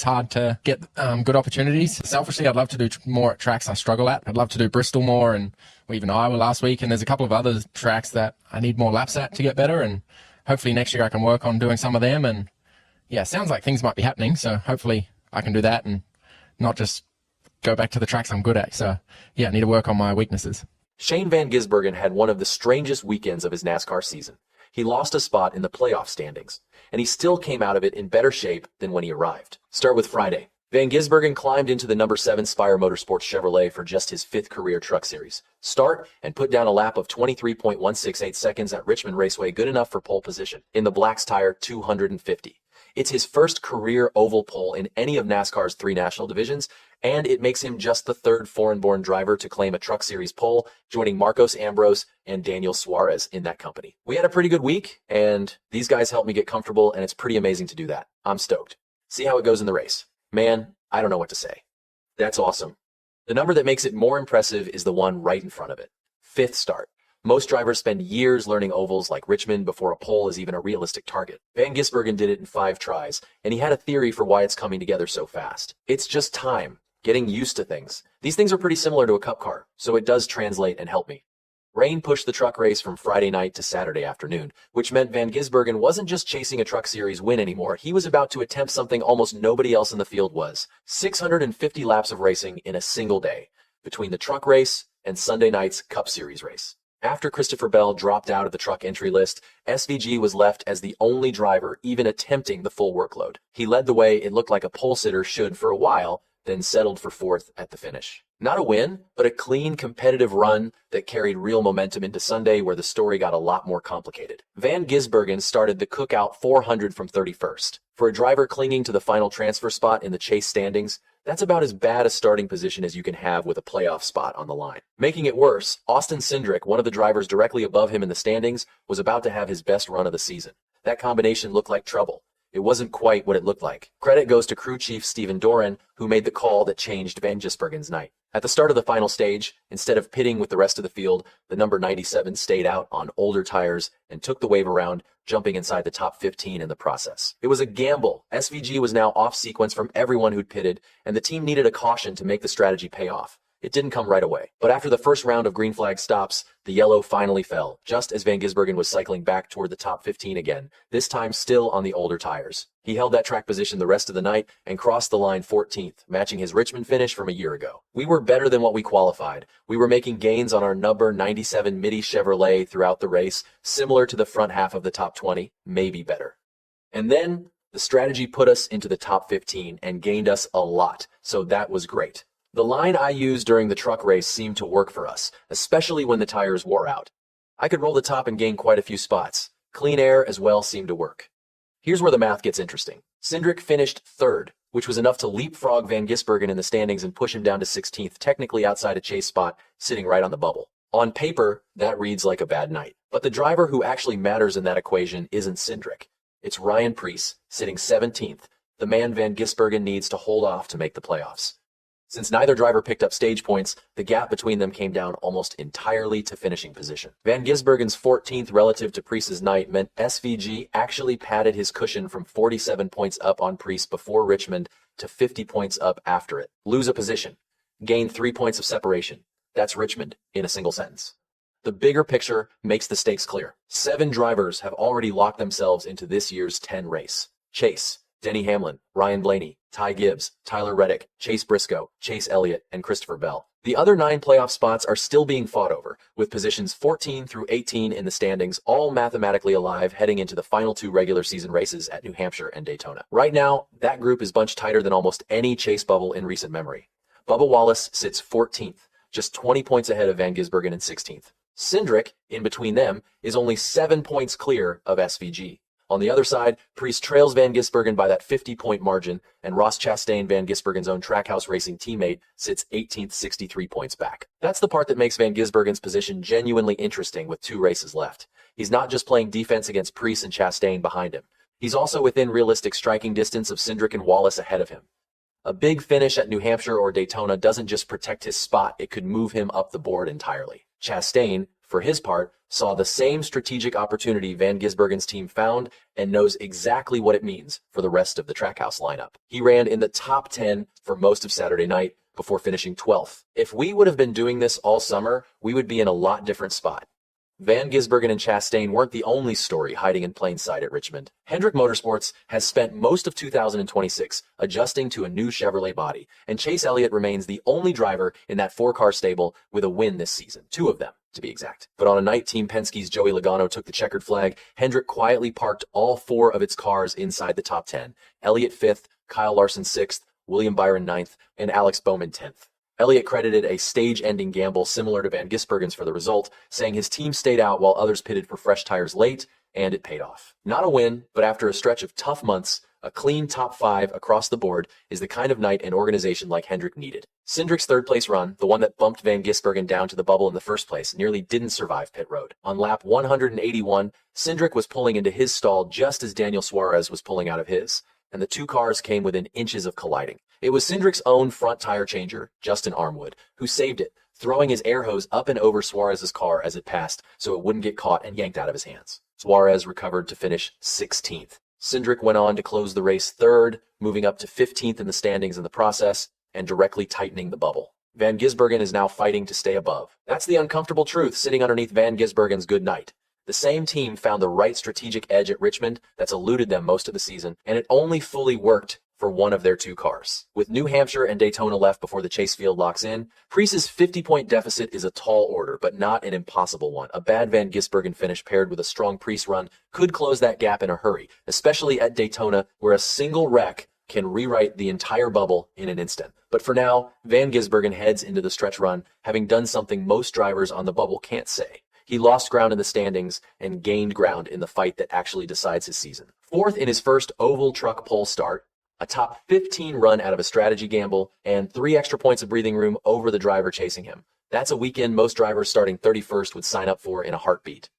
hard to get good opportunities. Selfishly, I'd love to do more at tracks I struggle at. I'd love to do Bristol more and even Iowa last week. And there's a couple of other tracks that I need more laps at to get better. And hopefully next year I can work on doing some of them. And yeah, sounds like things might be happening. So hopefully I can do that and not just go back to the tracks I'm good at. So yeah, I need to work on my weaknesses. Shane Van Gisbergen had one of the strangest weekends of his NASCAR season. He lost a spot in the playoff standings, and he still came out of it in better shape than when he arrived. Start with Friday. Van Gisbergen climbed into the number 7 Spire Motorsports Chevrolet for just his 5th career Truck Series start and put down a lap of 23.168 seconds at Richmond Raceway, good enough for pole position in the Black's Tire 250. It's his first career oval pole in any of NASCAR's 3 national divisions, and it makes him just the 3rd foreign-born driver to claim a Truck Series pole, joining Marcos Ambrose and Daniel Suarez in that company. We had a pretty good week, and these guys helped me get comfortable, and it's pretty amazing to do that. I'm stoked. See how it goes in the race. Man, I don't know what to say. That's awesome. The number that makes it more impressive is the one right in front of it. 5th start. Most drivers spend years learning ovals like Richmond before a pole is even a realistic target. Van Gisbergen did it in 5 tries, and he had a theory for why it's coming together so fast. It's just time, getting used to things. These things are pretty similar to a cup car, so it does translate and help me. Rain pushed the truck race from Friday night to Saturday afternoon, which meant Van Gisbergen wasn't just chasing a Truck Series win anymore. He was about to attempt something almost nobody else in the field was. 650 laps of racing in a single day, between the truck race and Sunday night's Cup Series race. After Christopher Bell dropped out of the truck entry list, SVG was left as the only driver even attempting the full workload. He led the way it looked like a pole sitter should for a while, then settled for 4th at the finish. Not a win, but a clean, competitive run that carried real momentum into Sunday, where the story got a lot more complicated. Van Gisbergen started the Cookout 400 from 31st. For a driver clinging to the final transfer spot in the chase standings, that's about as bad a starting position as you can have with a playoff spot on the line. Making it worse, Austin Cindric, one of the drivers directly above him in the standings, was about to have his best run of the season. That combination looked like trouble. It wasn't quite what it looked like. Credit goes to crew chief Stephen Doran, who made the call that changed Van Gisbergen's night. At the start of the final stage, instead of pitting with the rest of the field, the number 97 stayed out on older tires and took the wave around, jumping inside the top 15 in the process. It was a gamble. SVG was now off sequence from everyone who'd pitted, and the team needed a caution to make the strategy pay off. It didn't come right away. But after the first round of green flag stops, the yellow finally fell, just as Van Gisbergen was cycling back toward the top 15 again, this time still on the older tires. He held that track position the rest of the night and crossed the line 14th, matching his Richmond finish from a year ago. We were better than what we qualified. We were making gains on our number 97 Midi Chevrolet throughout the race, similar to the front half of the top 20, maybe better. And then the strategy put us into the top 15 and gained us a lot, so that was great. The line I used during the truck race seemed to work for us, especially when the tires wore out. I could roll the top and gain quite a few spots. Clean air as well seemed to work. Here's where the math gets interesting. Cindric finished 3rd, which was enough to leapfrog Van Gisbergen in the standings and push him down to 16th, technically outside a chase spot, sitting right on the bubble. On paper, that reads like a bad night. But the driver who actually matters in that equation isn't Cindric. It's Ryan Preece, sitting 17th, the man Van Gisbergen needs to hold off to make the playoffs. Since neither driver picked up stage points, the gap between them came down almost entirely to finishing position. Van Gisbergen's 14th relative to Preece's night meant SVG actually padded his cushion from 47 points up on Preece before Richmond to 50 points up after it. Lose a position. Gain 3 points of separation. That's Richmond in a single sentence. The bigger picture makes the stakes clear. 7 drivers have already locked themselves into this year's 10 race. Chase, Denny Hamlin, Ryan Blaney, Ty Gibbs, Tyler Reddick, Chase Briscoe, Chase Elliott, and Christopher Bell. The other 9 playoff spots are still being fought over, with positions 14 through 18 in the standings all mathematically alive heading into the final 2 regular season races at New Hampshire and Daytona. Right now, that group is bunched tighter than almost any chase bubble in recent memory. Bubba Wallace sits 14th, just 20 points ahead of Van Gisbergen in 16th. Cindric, in between them, is only 7 points clear of SVG. On the other side, Preece trails Van Gisbergen by that 50-point margin, and Ross Chastain, Van Gisbergen's own Trackhouse Racing teammate, sits 18th, 63 points back. That's the part that makes Van Gisbergen's position genuinely interesting with 2 races left. He's not just playing defense against Preece and Chastain behind him. He's also within realistic striking distance of Cindric and Wallace ahead of him. A big finish at New Hampshire or Daytona doesn't just protect his spot, it could move him up the board entirely. Chastain, for his part, saw the same strategic opportunity Van Gisbergen's team found and knows exactly what it means for the rest of the Trackhouse lineup. He ran in the top 10 for most of Saturday night before finishing 12th. If we would have been doing this all summer, we would be in a lot different spot. Van Gisbergen and Chastain weren't the only story hiding in plain sight at Richmond. Hendrick Motorsports has spent most of 2026 adjusting to a new Chevrolet body, and Chase Elliott remains the only driver in that four-car stable with a win this season. 2 of them, to be exact. But on a night Team Penske's Joey Logano took the checkered flag, Hendrick quietly parked all 4 of its cars inside the top 10. Elliott 5th, Kyle Larson 6th, William Byron 9th, and Alex Bowman 10th. Elliott credited a stage-ending gamble similar to Van Gisbergen's for the result, saying his team stayed out while others pitted for fresh tires late, and it paid off. Not a win, but after a stretch of tough months, a clean top 5 across the board is the kind of night an organization like Hendrick needed. Cindric's third-place run, the one that bumped Van Gisbergen down to the bubble in the first place, nearly didn't survive pit road. On lap 181, Cindric was pulling into his stall just as Daniel Suarez was pulling out of his, and the 2 cars came within inches of colliding. It was Cindric's own front tire changer, Justin Armwood, who saved it, throwing his air hose up and over Suarez's car as it passed so it wouldn't get caught and yanked out of his hands. Suarez recovered to finish 16th. Cindric went on to close the race 3rd, moving up to 15th in the standings in the process and directly tightening the bubble. Van Gisbergen is now fighting to stay above. That's the uncomfortable truth sitting underneath Van Gisbergen's good night. The same team found the right strategic edge at Richmond that's eluded them most of the season, and it only fully worked for one of their 2 cars. With New Hampshire and Daytona left before the chase field locks in, Preece's 50-point deficit is a tall order, but not an impossible one. A bad Van Gisbergen finish paired with a strong Preece run could close that gap in a hurry, especially at Daytona, where a single wreck can rewrite the entire bubble in an instant. But for now, Van Gisbergen heads into the stretch run, having done something most drivers on the bubble can't say. He lost ground in the standings and gained ground in the fight that actually decides his season. 4th in his first oval truck pole start, a top 15 run out of a strategy gamble, and 3 extra points of breathing room over the driver chasing him. That's a weekend most drivers starting 31st would sign up for in a heartbeat.